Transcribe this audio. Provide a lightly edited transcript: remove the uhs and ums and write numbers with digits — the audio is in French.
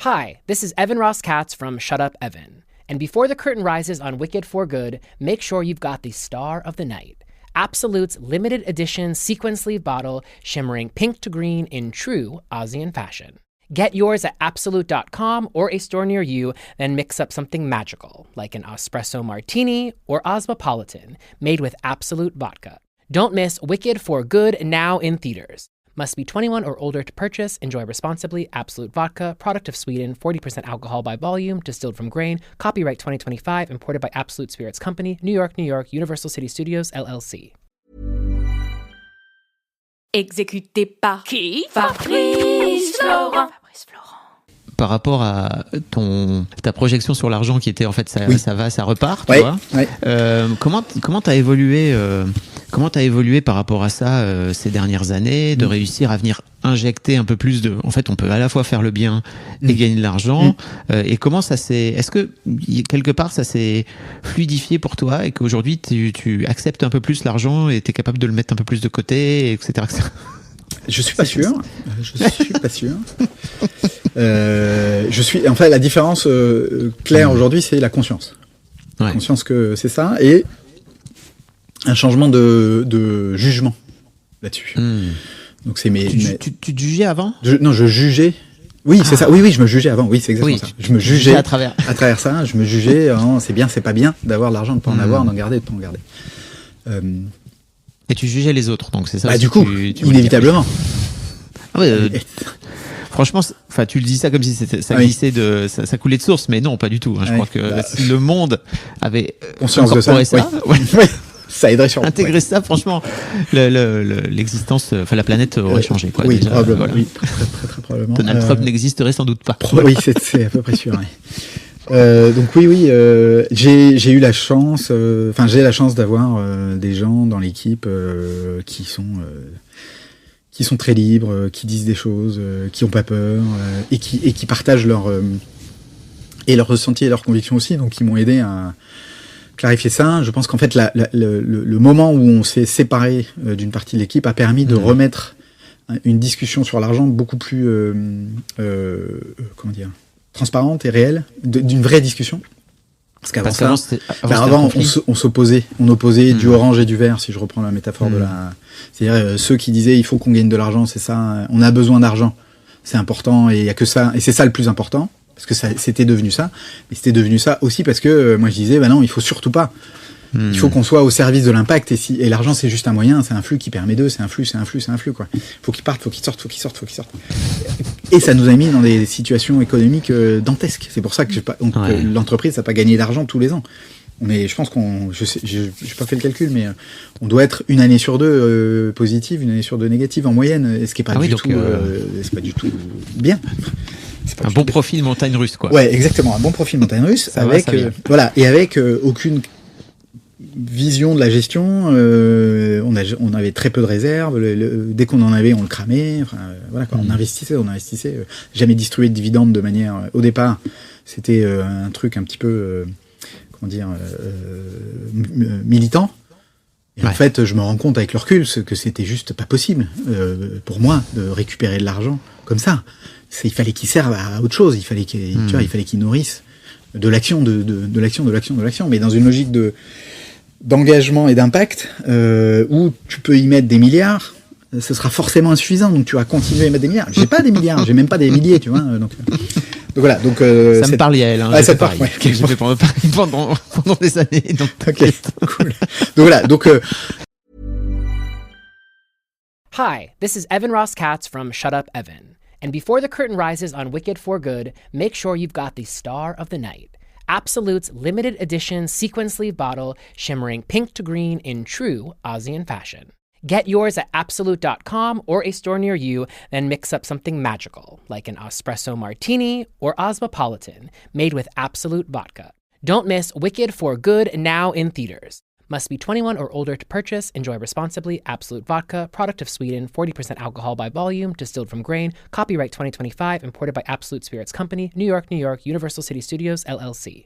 Hi, this is Evan Ross Katz from Shut Up Evan. And before the curtain rises on Wicked for Good, make sure you've got the star of the night. Absolute's limited edition sequin sleeve bottle shimmering pink to green in true ASEAN fashion. Get yours at Absolute.com or a store near you, then mix up something magical, like an espresso martini or Osmopolitan, made with Absolute vodka. Don't miss Wicked for Good now in theaters. Must be 21 or older to purchase. Enjoy responsibly. Absolute Vodka, product of Sweden, 40% alcohol by volume, distilled from grain. Copyright 2025, imported by Absolute Spirits Company, New York, New York, Universal City Studios, LLC. Exécuté par qui? Fabrice Florent. Par rapport à ta projection sur l'argent qui était en fait ça va, ça repart, tu vois. Ouais. Comment t'as évolué par rapport à ça ces dernières années, de réussir à venir injecter un peu plus de. En fait, on peut à la fois faire le bien et gagner de l'argent. Et comment ça s'est. Est-ce que quelque part ça s'est fluidifié pour toi et qu'aujourd'hui tu acceptes un peu plus l'argent et t'es capable de le mettre un peu plus de côté, etc. Je suis pas sûr. La différence claire aujourd'hui, c'est la conscience. Ouais. Conscience que c'est ça et un changement de jugement là-dessus. Donc c'est Tu te jugeais avant ? Je jugeais. Oui, c'est ça. Oui, je me jugeais avant. Oui, c'est exactement ça. Je me jugeais à travers ça. Je me jugeais. C'est bien, c'est pas bien d'avoir de l'argent, de pas en avoir, d'en garder, de pas en garder. Et tu jugeais les autres, donc c'est ça. Du coup, inévitablement. Franchement, tu le dis ça comme si ça glissait ça coulait de source, mais non, pas du tout. Je crois que si le monde avait conscience de ça, ça aiderait sûrement. Intégrer ça, franchement, l'existence, la planète aurait changé. Quoi, oui, déjà, probablement. Voilà. Oui, très probablement. Donald Trump n'existerait sans doute pas. Oui, c'est à peu près sûr. Donc j'ai eu la chance, j'ai la chance d'avoir des gens dans l'équipe qui sont très libres, qui disent des choses, qui ont pas peur et qui partagent leur ressenti et leurs convictions aussi, donc qui m'ont aidé à clarifier ça. Je pense qu'en fait le moment où on s'est séparé d'une partie de l'équipe a permis de remettre une discussion sur l'argent beaucoup plus transparente et réelle, d'une vraie discussion. Parce qu'avant on opposait du orange et du vert, si je reprends la métaphore c'est-à-dire ceux qui disaient il faut qu'on gagne de l'argent, c'est ça, on a besoin d'argent, c'est important et il y a que ça, et c'est ça le plus important, parce que c'était devenu ça, mais c'était devenu ça aussi parce que moi je disais non, il faut surtout pas. Il faut qu'on soit au service de l'impact et l'argent c'est juste un moyen, c'est un flux qui permet c'est un flux quoi. Faut qu'il parte, faut qu'il sorte. Et ça nous a mis dans des situations économiques dantesques. C'est pour ça que l'entreprise n'a pas gagné d'argent tous les ans. Je pense j'ai pas fait le calcul, mais on doit être une année sur deux positive, une année sur deux négative en moyenne, et ce qui est pas c'est pas du tout bien. Un bon profil montagne russe, quoi. Ouais, exactement, un bon profil montagne russe avec aucune vision de la gestion. On avait très peu de réserves. Dès qu'on en avait, on le cramait. On investissait. Jamais distribué de dividendes de manière. Au départ, c'était un truc un petit peu, militant. Et en fait, je me rends compte avec le recul que c'était juste pas possible pour moi de récupérer de l'argent comme ça. Il fallait qu'il serve à autre chose. Il fallait qu'il nourrisse de l'action, de l'action. Mais dans une logique d'engagement et d'impact où tu peux y mettre des milliards, ce sera forcément insuffisant, donc tu vas continuer à mettre des milliards. J'ai pas des milliards, j'ai même pas des milliers, tu vois. Donc voilà. Donc ça me parle, Yael. Ça te parle. J'ai fait pendant des années. Donc t'inquiète. Cool. Donc voilà. Hi, this is Evan Ross Katz from Shut Up Evan. And before the curtain rises on Wicked for Good, make sure you've got the star of the night. Absolute's limited edition sequin sleeve bottle shimmering pink to green in true ASEAN fashion. Get yours at Absolute.com or a store near you, then mix up something magical, like an espresso martini or Osmopolitan, made with Absolute vodka. Don't miss Wicked for Good now in theaters. Must be 21 or older to purchase. Enjoy responsibly. Absolute Vodka, product of Sweden, 40% alcohol by volume, distilled from grain. Copyright 2025, imported by Absolute Spirits Company, New York, New York, Universal City Studios, LLC.